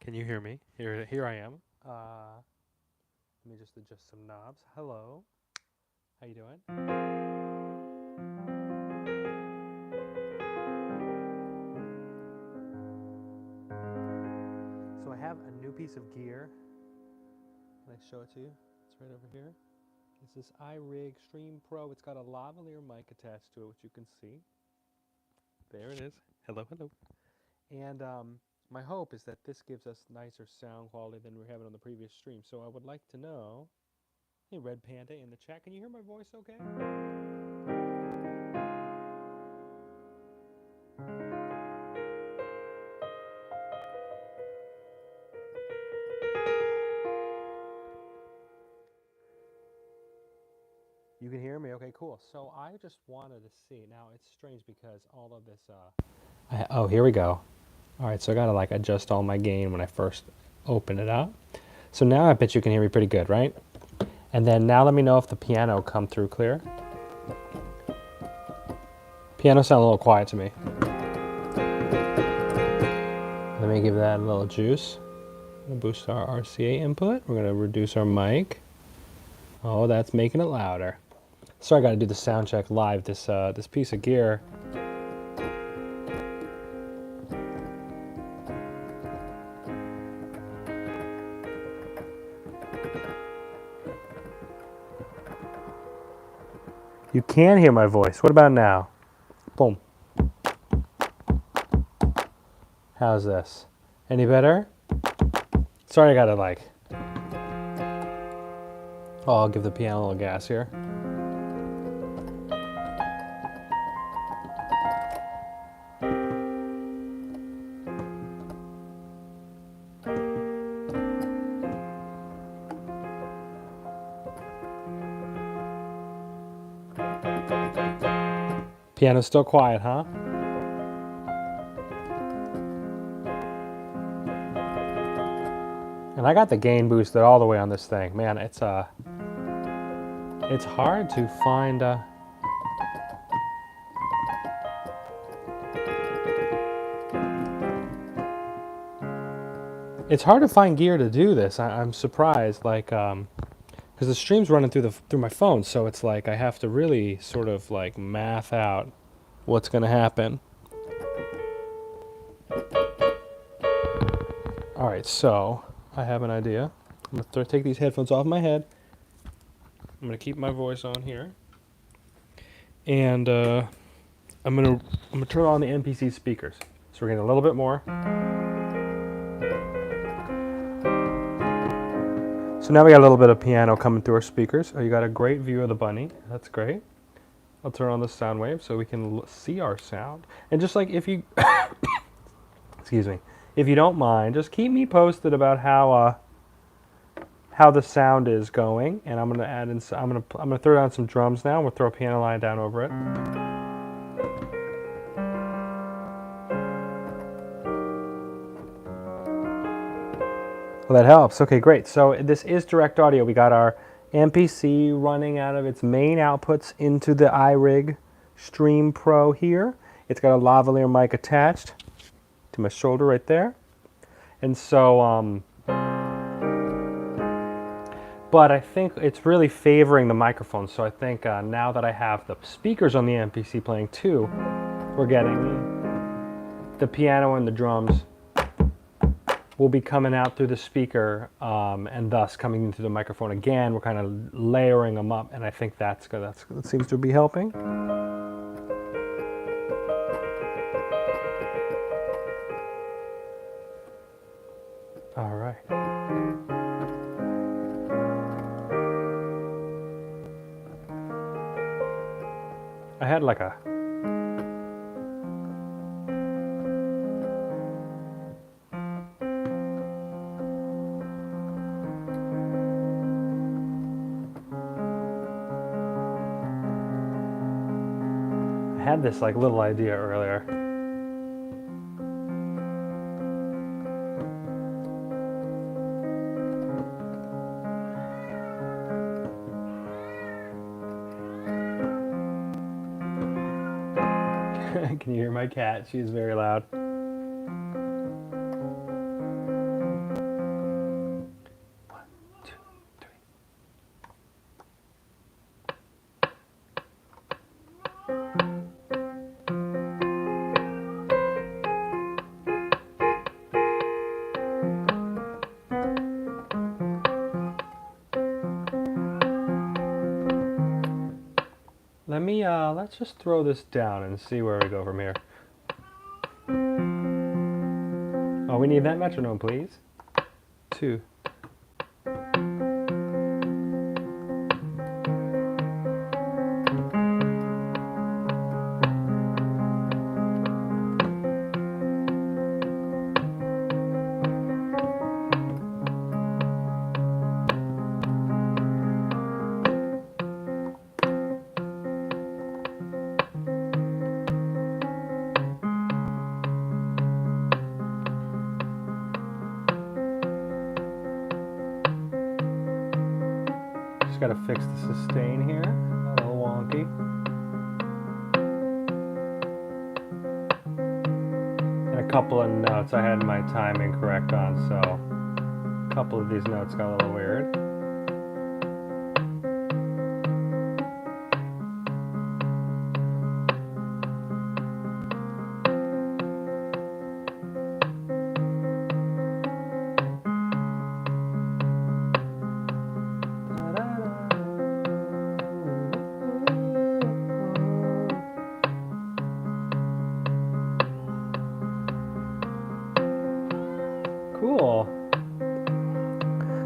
Can you hear me? Here I am. Let me just adjust some knobs. Hello. How you doing? So I have a new piece of gear. Can I show it to you? It's right over here. It's this iRig Stream Pro. It's got a lavalier mic attached to it, which you can see. There it is. Hello, hello. And my hope is that this gives us nicer sound quality than we were having on the previous stream. So I would like to know, hey, Red Panda in the chat, can you hear my voice okay? You can hear me? Okay, cool. So I just wanted to see. Now, it's strange because all of this... oh, here we go. All right, so I got to like adjust all my gain when I first open it up. So now I bet you can hear me pretty good, right? And then now let me know if the piano come through clear. Piano sound a little quiet to me. Let me give that a little juice. I'm gonna boost our RCA input. We're gonna reduce our mic. Oh, that's making it louder. So I got to do the sound check live. This piece of gear. You can hear my voice. What about now? Boom. How's this? Any better? Sorry, I gotta like... Oh, I'll give the piano a little gas here. Piano's still quiet, huh? And I got the gain boosted all the way on this thing. Man, it's hard to find it's hard to find gear to do this. I'm surprised, like, because the stream's running through my phone, so it's like I have to really sort of like math out what's gonna happen. All right, so I have an idea. I'm gonna take these headphones off my head. I'm gonna keep my voice on here, and I'm gonna turn on the MPC speakers. So we're getting a little bit more. So now we got a little bit of piano coming through our speakers. Oh, you got a great view of the bunny. That's great. I'll turn on the sound wave so we can see our sound. And just like if you, excuse me, if you don't mind, just keep me posted about how the sound is going. And I'm gonna add in. I'm gonna throw down some drums now. We'll throw a piano line down over it. Well, that helps. Okay, great. So this is direct audio. We got our MPC running out of its main outputs into the iRig Stream Pro here. It's got a lavalier mic attached to my shoulder right there. And so, but I think it's really favoring the microphone. So I think now that I have the speakers on the MPC playing too, we're getting the piano and the drums will be coming out through the speaker and thus coming into the microphone again. We're kind of layering them up, and I think that seems to be helping. All right. I had like a... I had this like little idea earlier. Can you hear my cat? She's very loud. me, let's just throw this down and see where we go from here. Oh, we need that metronome, please. 2. Just gotta fix the sustain here, a little wonky. And a couple of notes I had my timing correct on, so a couple of these notes got a little weird. Cool.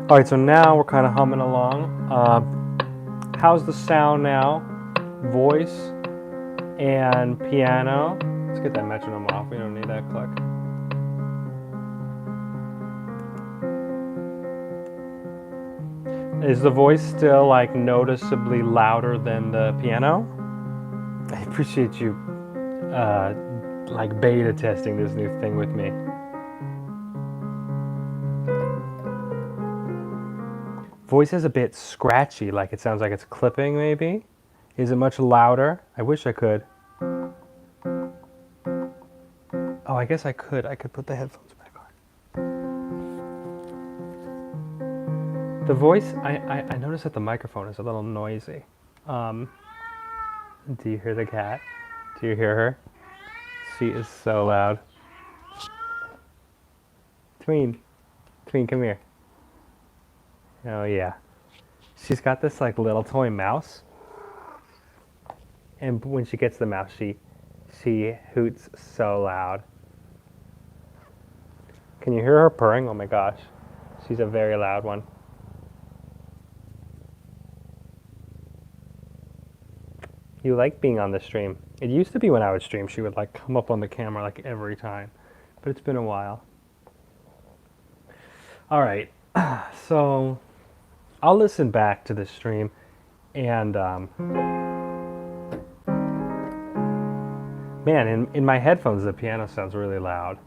All right, so now we're kind of humming along. How's the sound now? Voice and piano. Let's get that metronome off. We don't need that click. Is the voice still like noticeably louder than the piano? I appreciate you like beta testing this new thing with me. Voice is a bit scratchy, like it sounds like it's clipping maybe. Is it much louder? I wish I could. Oh, I guess I could. I could put the headphones back on. The voice, I noticed that the microphone is a little noisy. Do you hear the cat? Do you hear her? She is so loud. Tween, come here. Oh yeah. She's got this like little toy mouse. And when she gets the mouse, she hoots so loud. Can you hear her purring? Oh my gosh. She's a very loud one. You like being on the stream. It used to be when I would stream, she would like come up on the camera like every time. But it's been a while. All right. So I'll listen back to the stream and man, in my headphones the piano sounds really loud.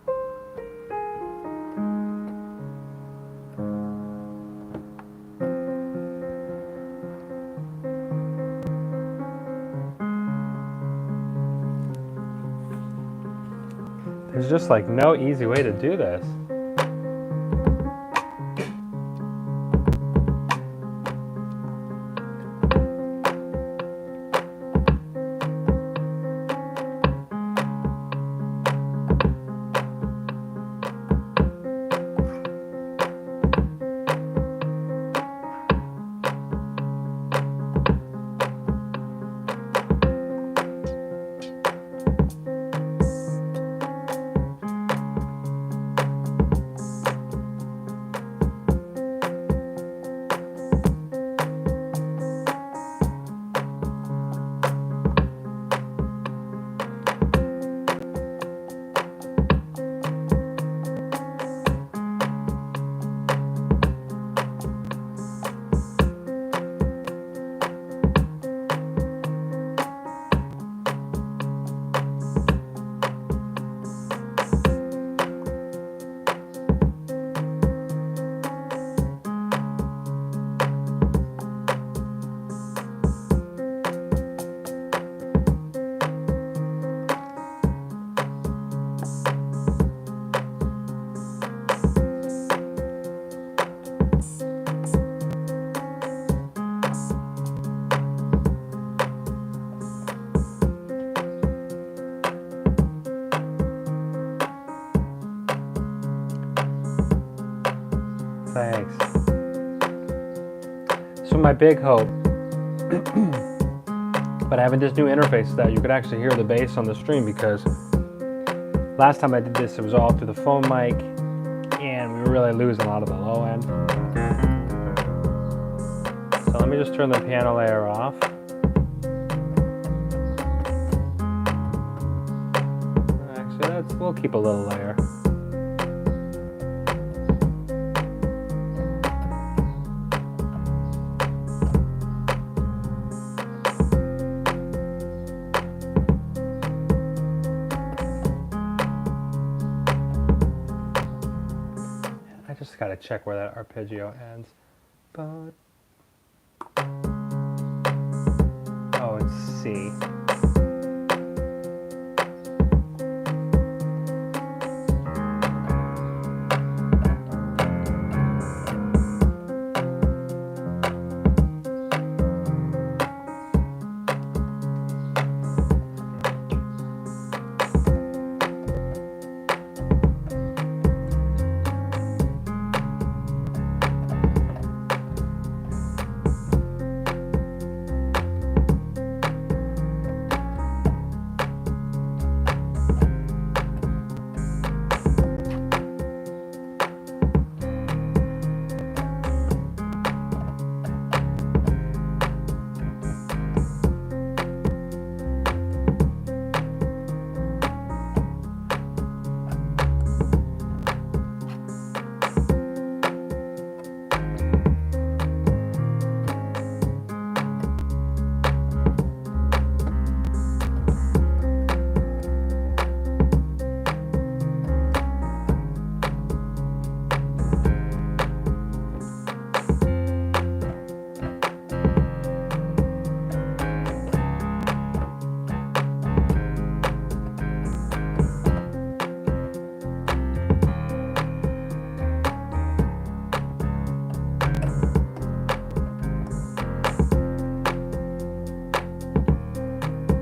There's just like no easy way to do this. Thanks. So my big hope But I have this new interface that you could actually hear the bass on the stream, because last time I did this, it was all through the phone mic, and we were really losing a lot of the low end. So let me just turn the piano layer off. Actually, we'll keep a little layer. Got to check where that arpeggio ends. But oh, it's C.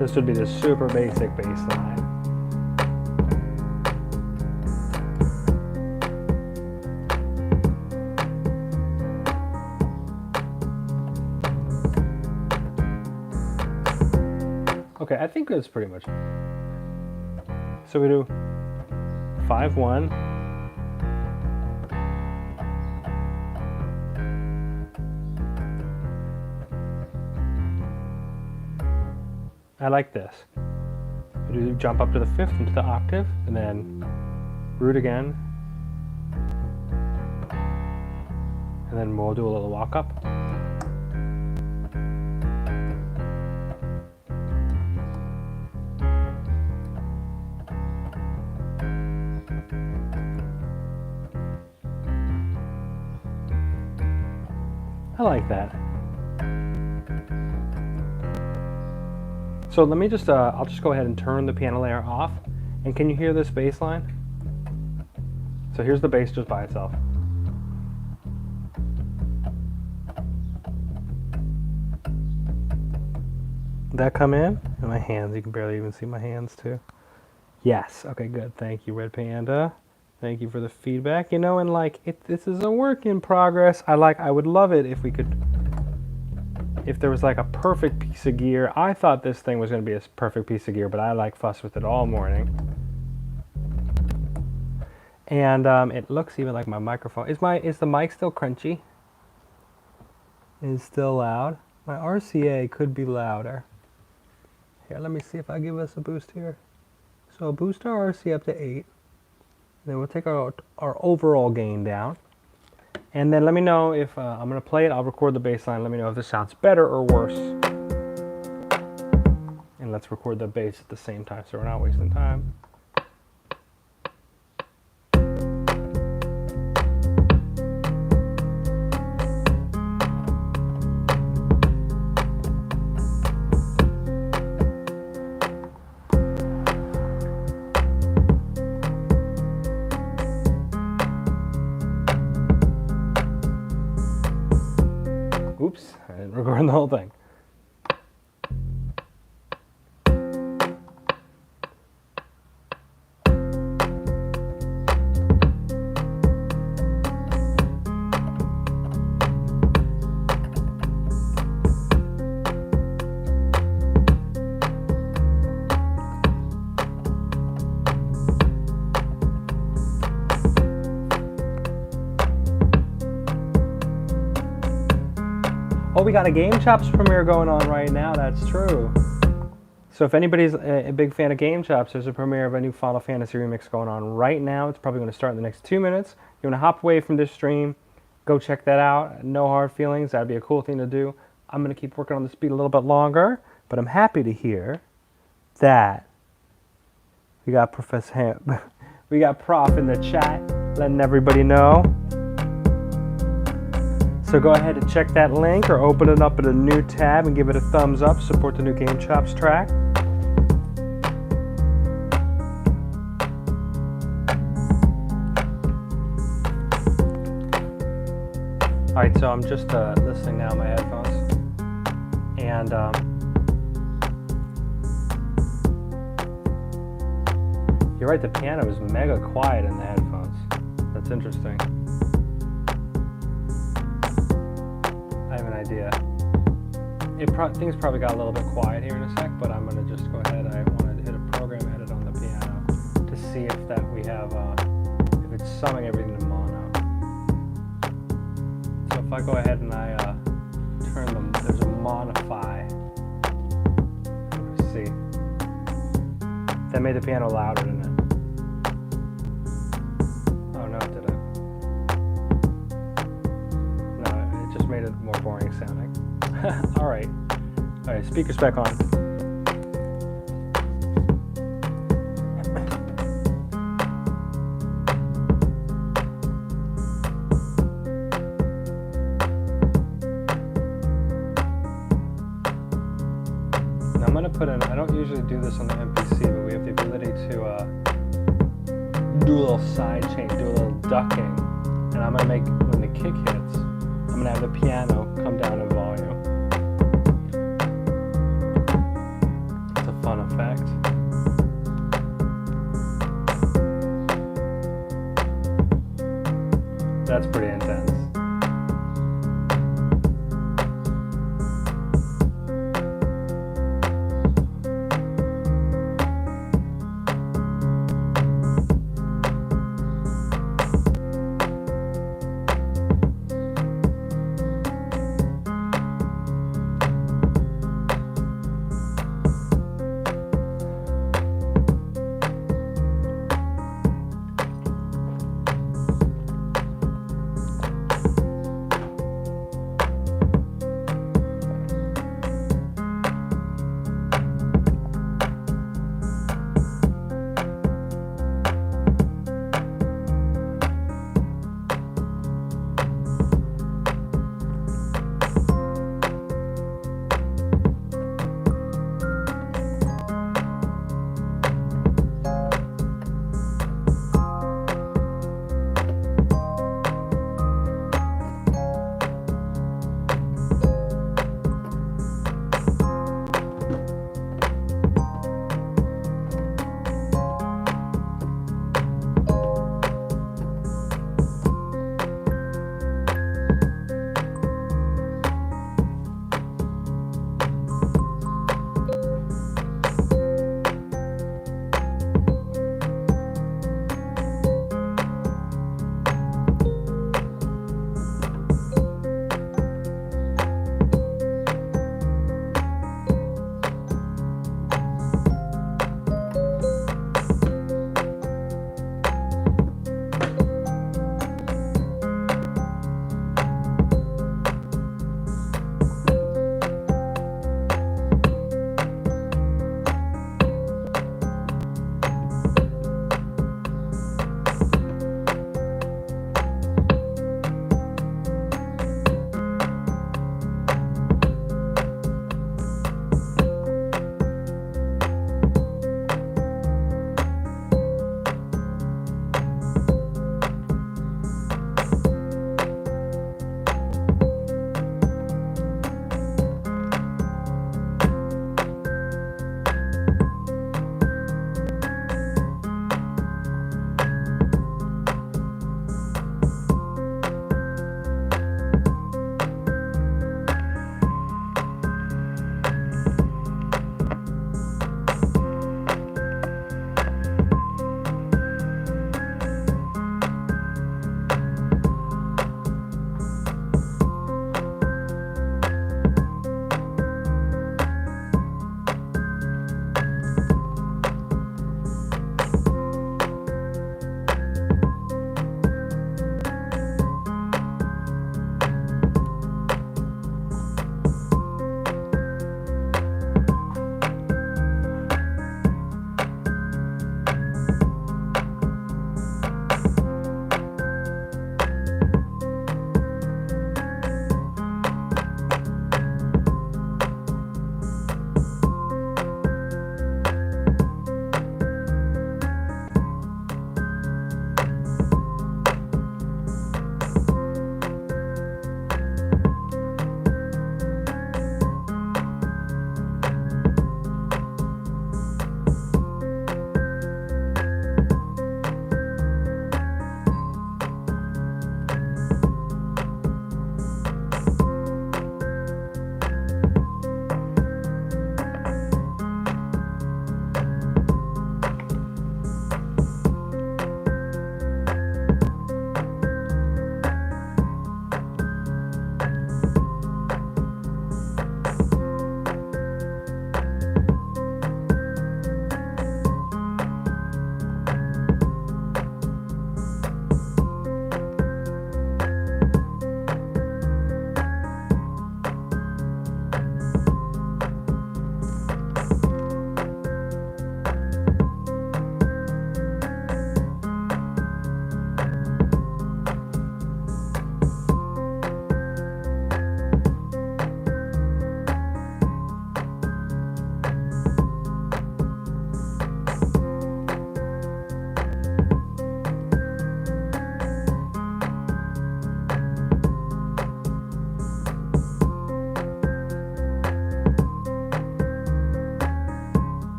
This would be the super basic bass line. Okay, I think that's pretty much it. So we do 5-1. I like this. We do jump up to the 5th into the octave, and then root again, and then we'll do a little walk up. I like that. So let me just, I'll just go ahead and turn the piano layer off. And can you hear this bass line? So here's the bass just by itself. Did that come in? And my hands, you can barely even see my hands too. Yes, okay, good. Thank you, Red Panda. Thank you for the feedback. You know, and like, this is a work in progress. I would love it if we could, if there was like a perfect piece of gear. I thought this thing was going to be a perfect piece of gear, but I like fussed with it all morning. And it looks even like my microphone. Is the mic still crunchy? Is still loud? My RCA could be louder. Here, let me see if I give us a boost here. So boost our RCA up to 8. Then we'll take our overall gain down. And then let me know if I'm going to play it. I'll record the bass line. Let me know if this sounds better or worse. And let's record the bass at the same time so we're not wasting time. Oops, I didn't record the whole thing. Oh, we got a Game Chops premiere going on right now. That's true. So if anybody's a big fan of Game Chops, there's a premiere of a new Final Fantasy remix going on right now. It's probably going to start in the next 2 minutes. You want to hop away from this stream, go check that out. No hard feelings. That'd be a cool thing to do. I'm going to keep working on this beat a little bit longer, but I'm happy to hear that we got we got Prof in the chat, letting everybody know. So go ahead and check that link or open it up in a new tab and give it a thumbs up. Support the new Game Chops track. Alright, so I'm just listening now on my headphones. And you're right, the piano is mega quiet in the headphones. That's interesting. I have an idea. Things probably got a little bit quiet here in a sec, but I'm gonna just go ahead. I wanted to hit a program edit on the piano to see if we have if it's summing everything to mono. So if I go ahead and I turn them, there's a monify. Let's see. That made the piano louder, didn't it? Oh no, it didn't. No, it just made it more boring sounding. Alright. Alright, speakers back on. Now I'm going to put in, I don't usually do this on the MPC, but we have the ability to do a little side chain, do a little ducking. And I'm going to make, when the kick hits, I'm going to have the piano come down in volume. It's a fun effect. That's pretty intense.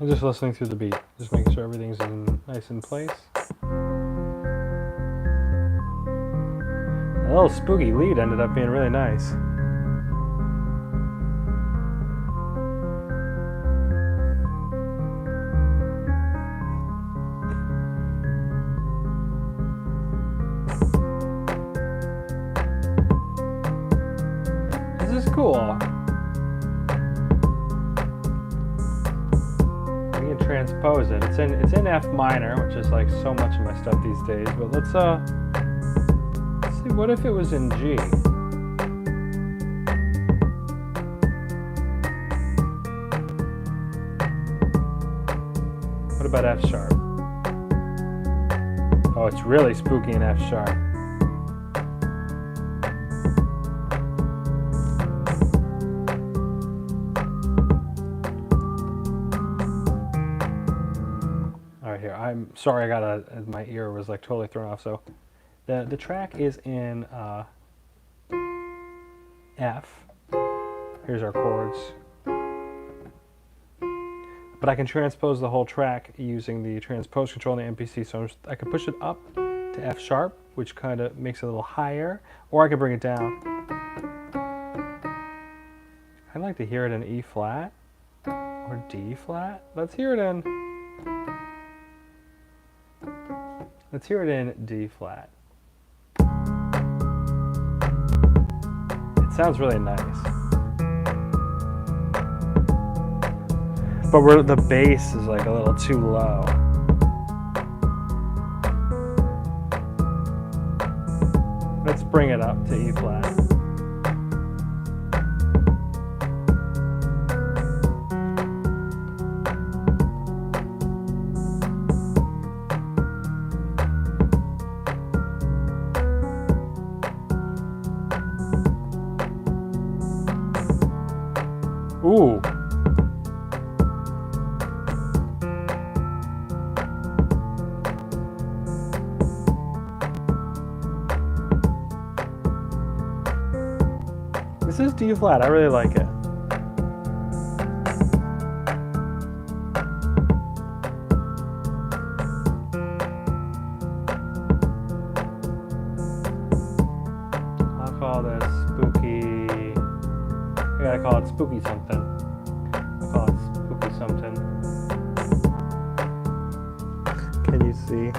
I'm just listening through the beat, just making sure everything's nice in place. A little spooky lead ended up being really nice. This is cool. Transpose it. It's in F minor, which is like so much of my stuff these days. But let's see. What if it was in G? What about F sharp? Oh, it's really spooky in F sharp. Here, I'm sorry, my ear was like totally thrown off. So the track is in F. Here's our chords. But I can transpose the whole track using the transpose control in the MPC. So I can push it up to F sharp, which kind of makes it a little higher, or I can bring it down. I'd like to hear it in E flat or D flat. Let's hear it in D flat. It sounds really nice. But the bass is like a little too low. Let's bring it up to E flat. Ooh. This is D flat. I really like it. I'll call this spooky. I gotta call it spooky something. I'll call it spooky something. Can you see?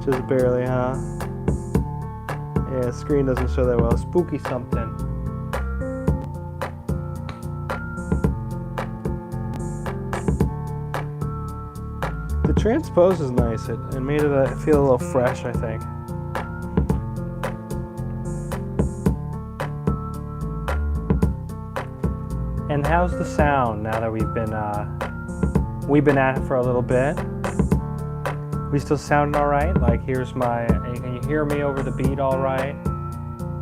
Just barely, huh? Yeah, screen doesn't show that well. Spooky something. The transpose is nice. It made it feel a little fresh, I think. And how's the sound now that we've been at it for a little bit? We still sounding all right? Like here's can you hear me over the beat all right?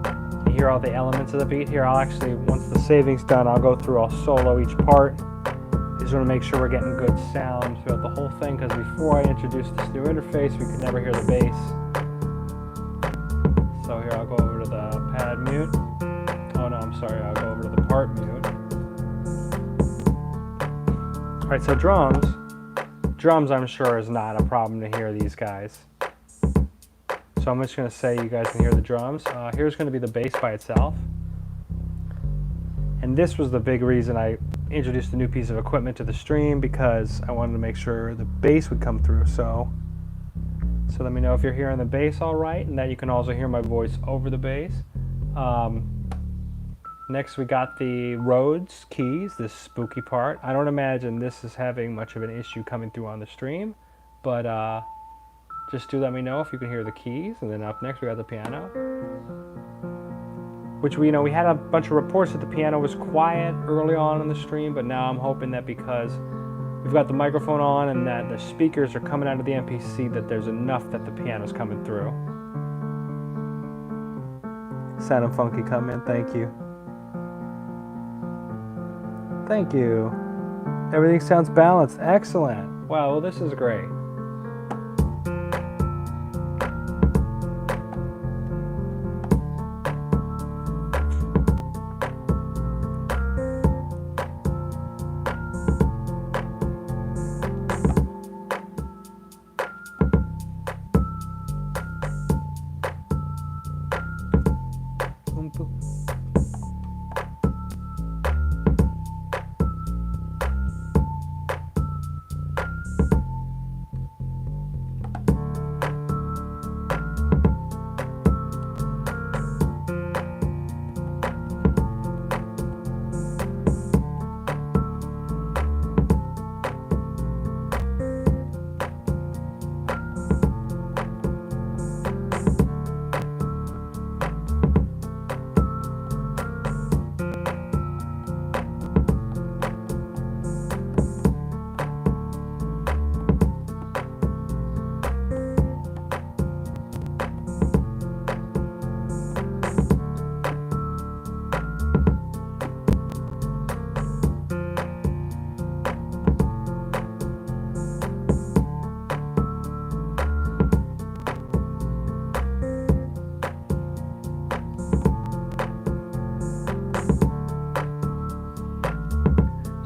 Can you hear all the elements of the beat? Here, I'll actually, once the saving's done, I'll go through, I'll solo each part. I just want to make sure we're getting good sound throughout the whole thing, because before I introduced this new interface, we could never hear the bass. So here, I'll go over to the pad mute. Oh no, I'm sorry, I'll go over to the part mute. All right, so drums I'm sure is not a problem to hear these guys. So I'm just gonna say you guys can hear the drums. Here's gonna be the bass by itself. And this was the big reason I introduced a new piece of equipment to the stream, because I wanted to make sure the bass would come through. So let me know if you're hearing the bass all right, and that you can also hear my voice over the bass. Next we got the Rhodes keys, this spooky part. I don't imagine this is having much of an issue coming through on the stream, but just do let me know if you can hear the keys. And then up next we got the piano, which we had a bunch of reports that the piano was quiet early on in the stream, but now I'm hoping that because we've got the microphone on and that the speakers are coming out of the MPC, that there's enough that the piano's coming through. Sounding funky, Cutman, thank you. Thank you. Everything sounds balanced. Excellent. Wow, well, this is great.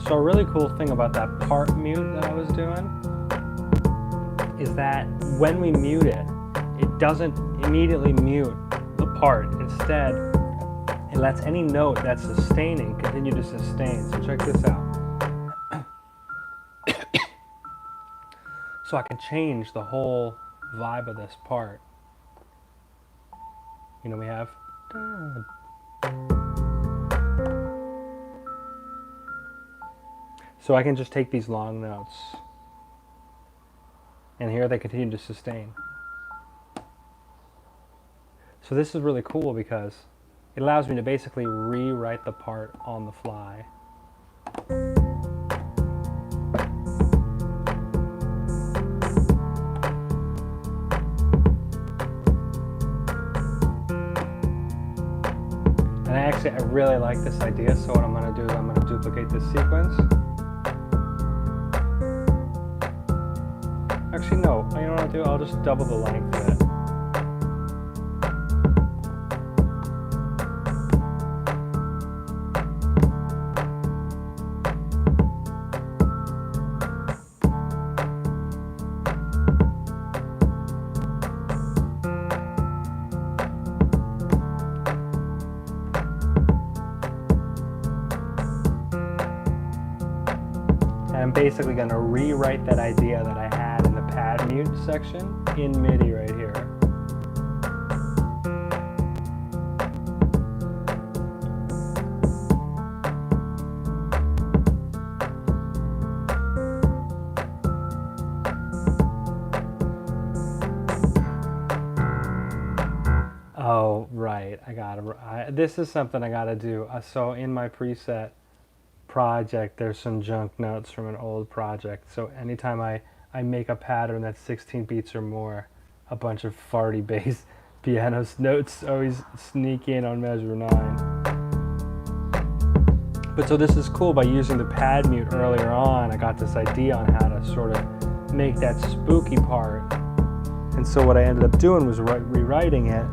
So a really cool thing about that part mute that I was doing is that when we mute it, it doesn't immediately mute the part. Instead, it lets any note that's sustaining continue to sustain. So check this out. So I can change the whole vibe of this part. You know, we have so I can just take these long notes, and here they continue to sustain. So this is really cool because it allows me to basically rewrite the part on the fly. And I really like this idea, so what I'm going to do is I'm going to duplicate this sequence. Actually, no, you know what I'll do? I'll just double the length of it. I'm basically going to rewrite that idea that I had in the pad mute section in MIDI right here. Oh, right. This is something I got to do. So in my preset project, there's some junk notes from an old project. So anytime I make a pattern that's 16 beats or more, a bunch of farty bass piano notes always sneak in on measure 9. But so this is cool. By using the pad mute earlier on, I got this idea on how to sort of make that spooky part. And so what I ended up doing was rewriting it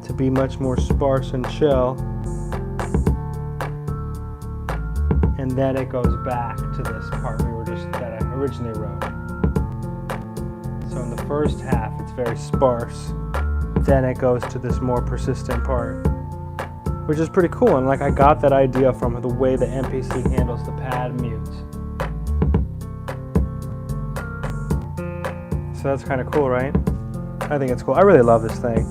to be much more sparse and chill. And then it goes back to this part that I originally wrote. So in the first half, it's very sparse. Then it goes to this more persistent part, which is pretty cool. And like, I got that idea from the way the MPC handles the pad mutes. So that's kind of cool, right? I think it's cool. I really love this thing.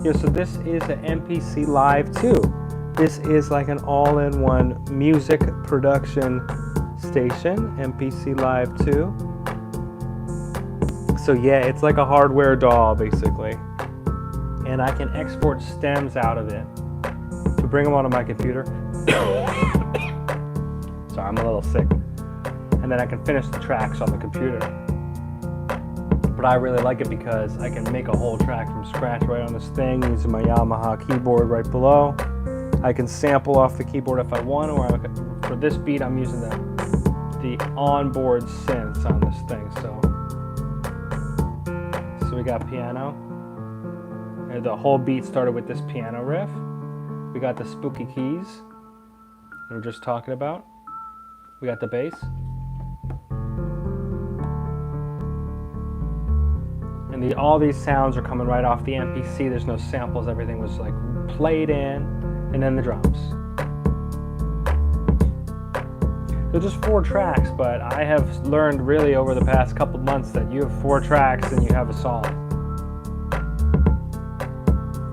Yeah, so this is an MPC Live 2. This is like an all-in-one music production station, MPC Live 2. So yeah, it's like a hardware DAW basically. And I can export stems out of it to bring them onto my computer. Sorry, I'm a little sick. And then I can finish the tracks on the computer. But I really like it because I can make a whole track from scratch right on this thing using my Yamaha keyboard right below. I can sample off the keyboard if I want, or for this beat I'm using the onboard synths on this thing. So we got piano. And the whole beat started with this piano riff. We got the spooky keys we were just talking about. We got the bass. And all these sounds are coming right off the MPC. There's no samples. Everything was like played in, and then the drums. So just 4 tracks, but I have learned really over the past couple months that you have 4 tracks and you have a song.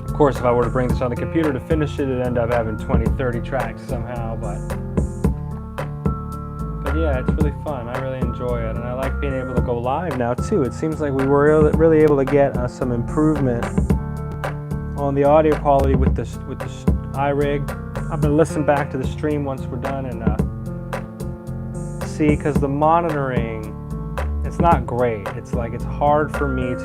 Of course, if I were to bring this on the computer to finish it, it'd end up having 20, 30 tracks somehow, but yeah, it's really fun. I really enjoy it, and I like being able to go live now too. It seems like we were really able to get some improvement on the audio quality with this iRig. I'm gonna listen back to the stream once we're done and see, because the monitoring, it's not great. It's hard for me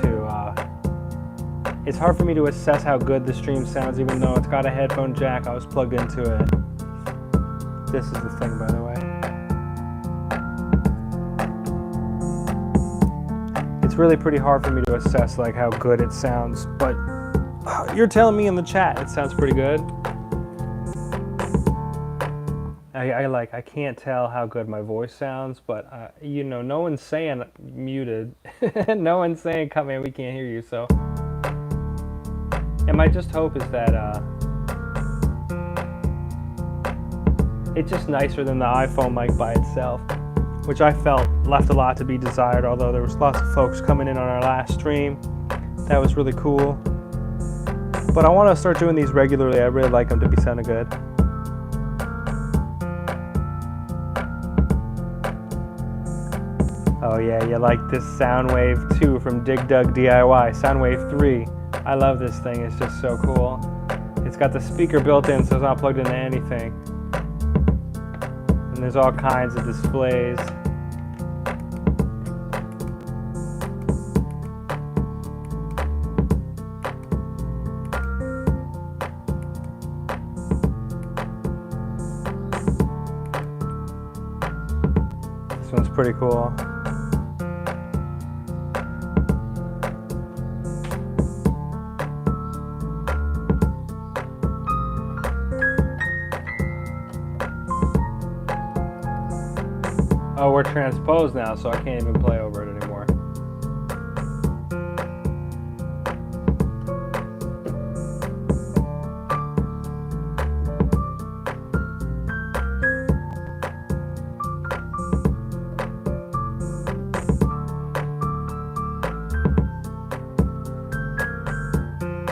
to assess how good the stream sounds, even though it's got a headphone jack. I was plugged into it. This is the thing, by the way. It's really pretty hard for me to assess like how good it sounds, but You're telling me in the chat it sounds pretty good. I can't tell how good my voice sounds, but you know, no one's saying muted. No one's saying, Cutman, we can't hear you. So, and my just hope is that it's just nicer than the iPhone mic by itself, which I felt left a lot to be desired, although there was lots of folks coming in on our last stream. That was really cool. But I want to start doing these regularly. I really like them to be sounding good. Oh yeah, you like this Soundwave 2 from Dig Dug DIY, Soundwave 3. I love this thing, it's just so cool. It's got the speaker built in, so it's not plugged into anything. And there's all kinds of displays. This one's pretty cool. Oh, we're transposed now, so I can't even play over it anymore.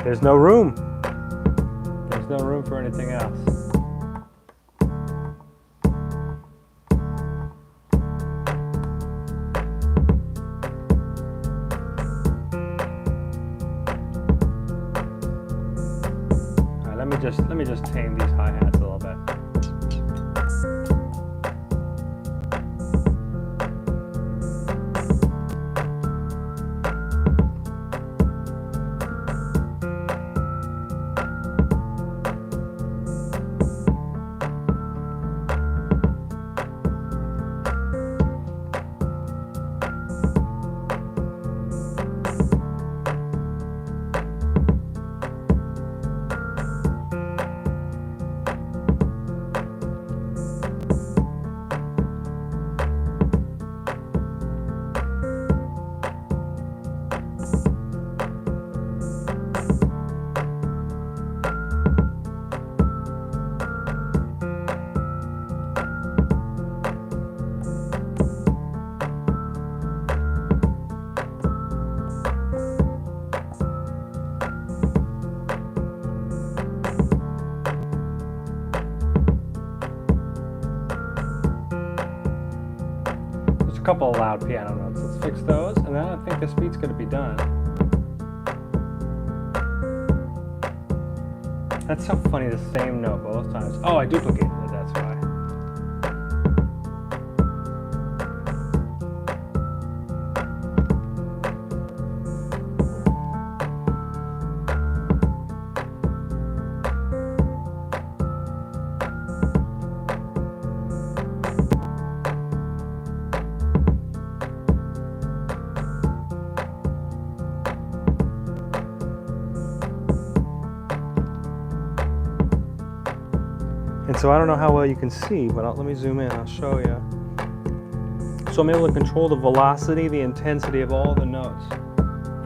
There's no room. There's no room for anything else. Let me just tame these hi-hats a little bit. Couple of loud piano notes. Let's fix those, and then I think this beat's going to be done. That's so funny, the same note both times. Oh, I duplicated it, that's why. And so I don't know how well you can see, but let me zoom in, I'll show you. So I'm able to control the velocity, the intensity of all the notes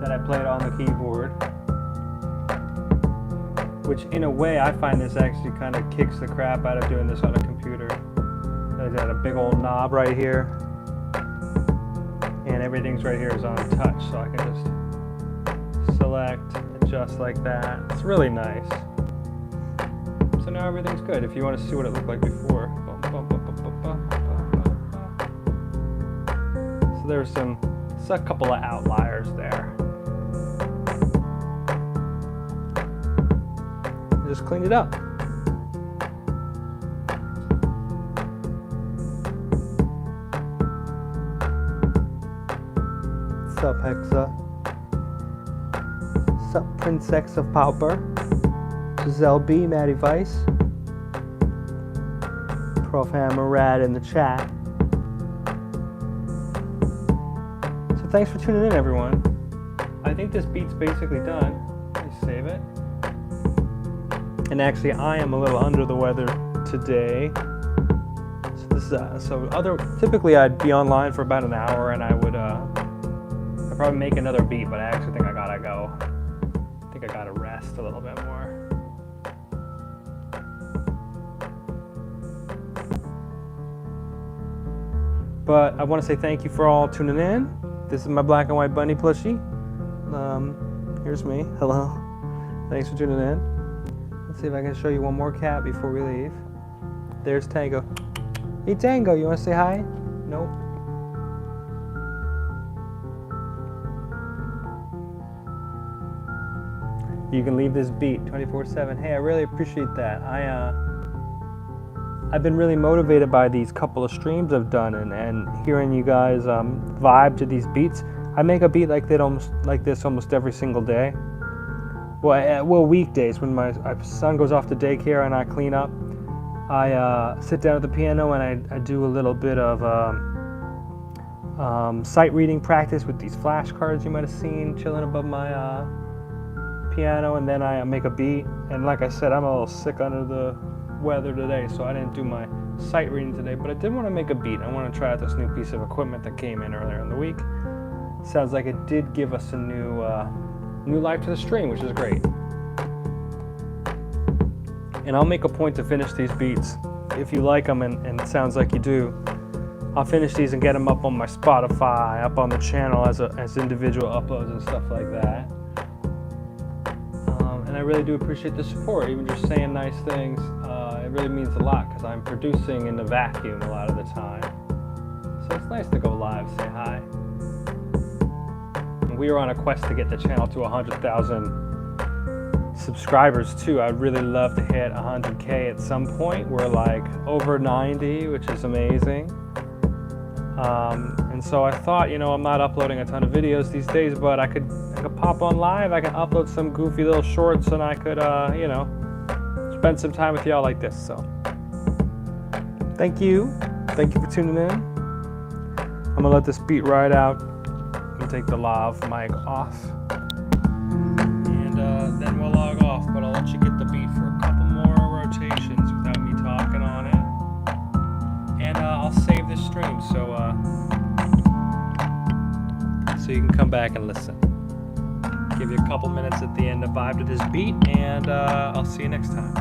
that I played on the keyboard. Which in a way, I find this actually kind of kicks the crap out of doing this on a computer. I got a big old knob right here. And everything's right here is on touch, so I can just select, adjust like that. It's really nice. So now everything's good. If you want to see what it looked like before. So there's a couple of outliers there. Just cleaned it up. Sup Hexa? Sup Princess of Pauper? Giselle B, Maddie Vice, Prof Hammer Rad in the chat. So thanks for tuning in, everyone. I think this beat's basically done. Let me save it. And actually, I am a little under the weather today. So this typically I'd be online for about an hour, and I'd probably make another beat, but I actually think I gotta go. I think I gotta rest a little bit more. But I want to say thank you for all tuning in. This is my black and white bunny plushie. Here's me. Hello. Thanks for tuning in. Let's see if I can show you one more cat before we leave. There's Tango. Hey Tango, you want to say hi? Nope. You can leave this beat 24/7. Hey, I really appreciate that. I've been really motivated by these couple of streams I've done and hearing you guys vibe to these beats. I make a beat like this almost every single day. Well, weekdays when my son goes off to daycare and I clean up, I sit down at the piano and I do a little bit of sight reading practice with these flashcards you might have seen chilling above my piano, and then I make a beat. And like I said, I'm a little sick under the weather today, so I didn't do my sight reading today, but I did want to make a beat. I want to try out this new piece of equipment that came in earlier in the week. Sounds like it did give us a new life to the stream, which is great. And I'll make a point to finish these beats. If you like them, and it sounds like you do, I'll finish these and get them up on my Spotify, up on the channel as individual uploads and stuff like that. And I really do appreciate the support, even just saying nice things. It really means a lot because I'm producing in the vacuum a lot of the time. So it's nice to go live, say hi. And we are on a quest to get the channel to 100,000 subscribers too. I'd really love to hit 100K at some point. We're like over 90, which is amazing. And so I thought, I'm not uploading a ton of videos these days, but I could pop on live. I can upload some goofy little shorts, and I could, spend some time with y'all like this. So thank you for tuning in. I'm gonna let this beat ride out and take the lav mic off, and then we'll log off. But I'll let you get the beat for a couple more rotations without me talking on it, and I'll save this stream so you can come back and listen. Give you a couple minutes at the end to vibe to this beat, and I'll see you next time.